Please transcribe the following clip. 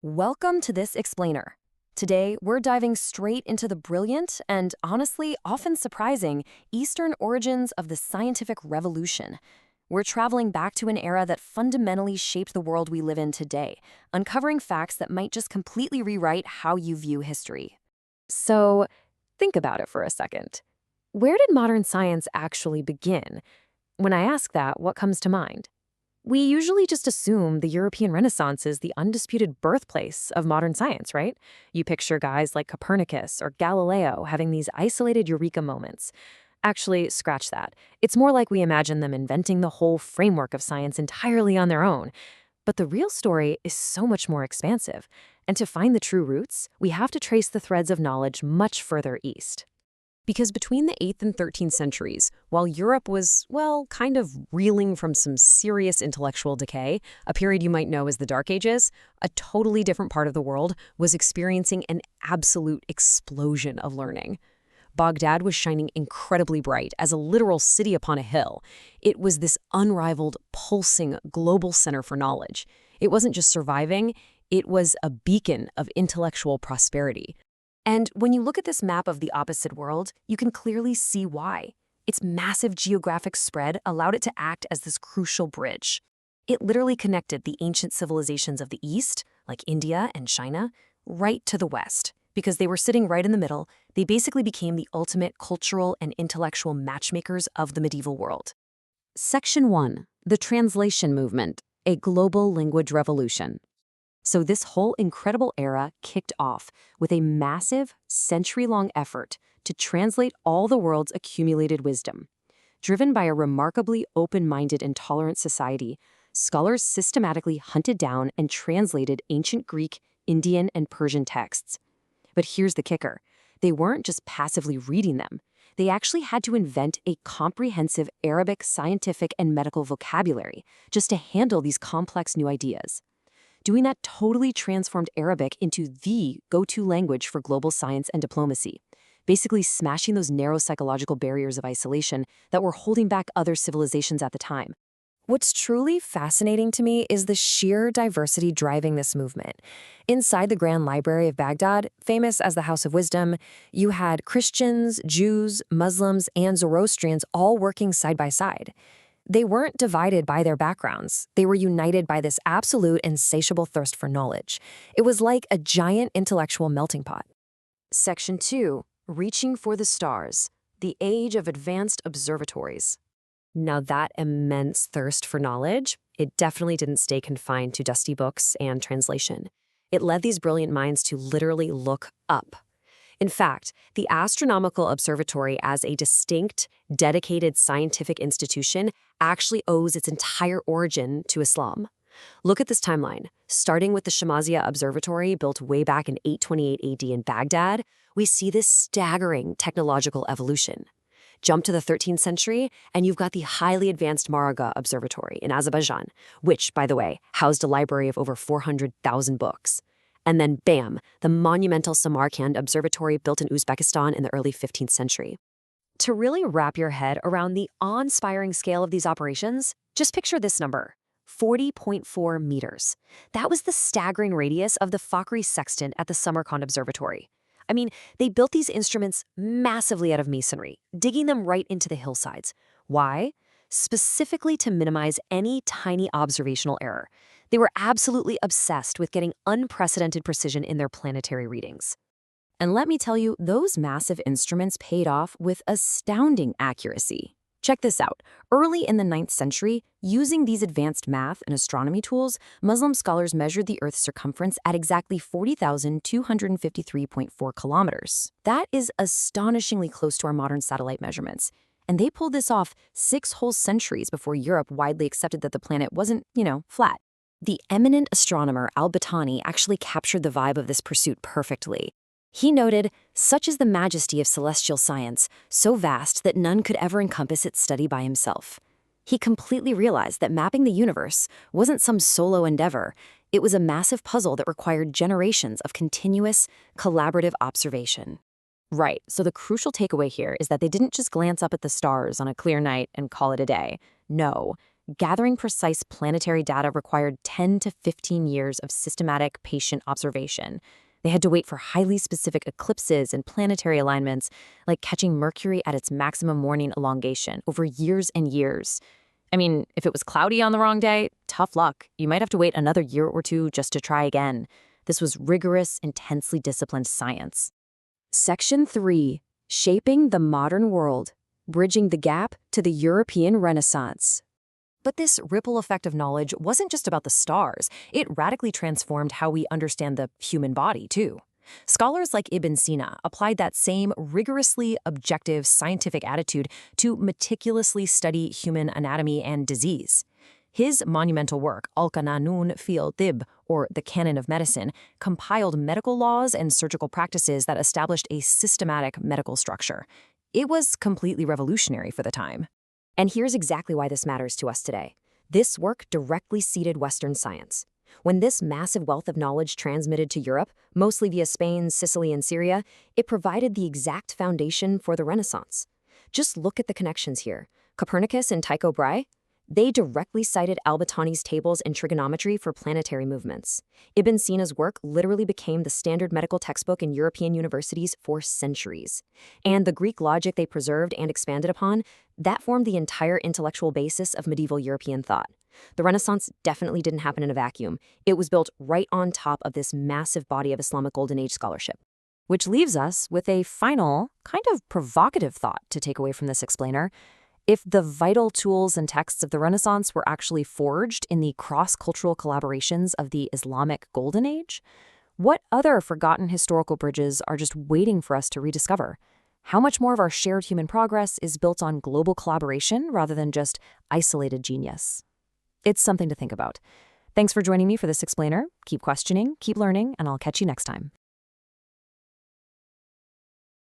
Welcome to this explainer. Today, we're diving straight into the brilliant and honestly often surprising Eastern origins of the scientific revolution. We're traveling back to an era that fundamentally shaped the world we live in today, uncovering facts that might just completely rewrite how you view history. So, think about it for a second. Where did modern science actually begin? When I ask that, what comes to mind? We usually just assume the European Renaissance is the undisputed birthplace of modern science, right? You picture guys like Copernicus or Galileo having these isolated eureka moments. Actually, scratch that. It's more like we imagine them inventing the whole framework of science entirely on their own. But the real story is so much more expansive. And to find the true roots, we have to trace the threads of knowledge much further east. Because between the 8th and 13th centuries, while Europe was, well, kind of reeling from some serious intellectual decay, a period you might know as the Dark Ages, a totally different part of the world was experiencing an absolute explosion of learning. Baghdad was shining incredibly bright as a literal city upon a hill. It was this unrivaled, pulsing global center for knowledge. It wasn't just surviving, it was a beacon of intellectual prosperity. And when you look at this map of the opposite world, you can clearly see why. Its massive geographic spread allowed it to act as this crucial bridge. It literally connected the ancient civilizations of the East, like India and China, right to the West. Because they were sitting right in the middle, they basically became the ultimate cultural and intellectual matchmakers of the medieval world. Section 1. The Translation Movement, a Global Language Revolution. So this whole incredible era kicked off with a massive, century-long effort to translate all the world's accumulated wisdom. Driven by a remarkably open-minded and tolerant society, scholars systematically hunted down and translated ancient Greek, Indian, and Persian texts. But here's the kicker. They weren't just passively reading them. They actually had to invent a comprehensive Arabic scientific and medical vocabulary just to handle these complex new ideas. Doing that totally transformed Arabic into the go-to language for global science and diplomacy, basically smashing those narrow psychological barriers of isolation that were holding back other civilizations at the time. What's truly fascinating to me is the sheer diversity driving this movement. Inside the Grand Library of Baghdad, famous as the House of Wisdom, you had Christians, Jews, Muslims, and Zoroastrians all working side by side. They weren't divided by their backgrounds. They were united by this absolute insatiable thirst for knowledge. It was like a giant intellectual melting pot. Section 2. Reaching for the Stars, the Age of Advanced Observatories. Now that immense thirst for knowledge, it definitely didn't stay confined to dusty books and translation. It led these brilliant minds to literally look up. In fact, the Astronomical Observatory as a distinct, dedicated scientific institution actually owes its entire origin to Islam. Look at this timeline. Starting with the Shamsiya Observatory built way back in 828 AD in Baghdad, we see this staggering technological evolution. Jump to the 13th century, and you've got the highly advanced Maraga Observatory in Azerbaijan, which, by the way, housed a library of over 400,000 books. And then, bam, the monumental Samarkand Observatory built in Uzbekistan in the early 15th century. To really wrap your head around the awe-inspiring scale of these operations, just picture this number, 40.4 meters. That was the staggering radius of the Fakhri sextant at the Samarkand Observatory. I mean, they built these instruments massively out of masonry, digging them right into the hillsides. Why? Specifically to minimize any tiny observational error. They were absolutely obsessed with getting unprecedented precision in their planetary readings. And let me tell you, those massive instruments paid off with astounding accuracy. Check this out. Early in the 9th century, using these advanced math and astronomy tools, Muslim scholars measured the Earth's circumference at exactly 40,253.4 kilometers. That is astonishingly close to our modern satellite measurements. And they pulled this off 6 whole centuries before Europe widely accepted that the planet wasn't, flat. The eminent astronomer al-Battani actually captured the vibe of this pursuit perfectly. He noted, "Such is the majesty of celestial science, so vast that none could ever encompass its study by himself." He completely realized that mapping the universe wasn't some solo endeavor. It was a massive puzzle that required generations of continuous, collaborative observation. Right, so the crucial takeaway here is that they didn't just glance up at the stars on a clear night and call it a day. No, gathering precise planetary data required 10 to 15 years of systematic patient observation. They had to wait for highly specific eclipses and planetary alignments, like catching Mercury at its maximum morning elongation, over years and years. I mean, if it was cloudy on the wrong day, tough luck. You might have to wait another year or two just to try again. This was rigorous, intensely disciplined science. Section 3. Shaping the Modern World. Bridging the Gap to the European Renaissance. But this ripple effect of knowledge wasn't just about the stars. It radically transformed how we understand the human body, too. Scholars like Ibn Sina applied that same rigorously objective scientific attitude to meticulously study human anatomy and disease. His monumental work, Al-Qanun fi al-Tibb, or The Canon of Medicine, compiled medical laws and surgical practices that established a systematic medical structure. It was completely revolutionary for the time. And here's exactly why this matters to us today. This work directly seeded Western science. When this massive wealth of knowledge transmitted to Europe, mostly via Spain, Sicily, and Syria, it provided the exact foundation for the Renaissance. Just look at the connections here. Copernicus and Tycho Brahe, they directly cited Al-Batani's tables and trigonometry for planetary movements. Ibn Sina's work literally became the standard medical textbook in European universities for centuries. And the Greek logic they preserved and expanded upon, that formed the entire intellectual basis of medieval European thought. The Renaissance definitely didn't happen in a vacuum. It was built right on top of this massive body of Islamic Golden Age scholarship. Which leaves us with a final, kind of provocative thought to take away from this explainer. If the vital tools and texts of the Renaissance were actually forged in the cross-cultural collaborations of the Islamic Golden Age, what other forgotten historical bridges are just waiting for us to rediscover? How much more of our shared human progress is built on global collaboration rather than just isolated genius? It's something to think about. Thanks for joining me for this explainer. Keep questioning, keep learning, and I'll catch you next time.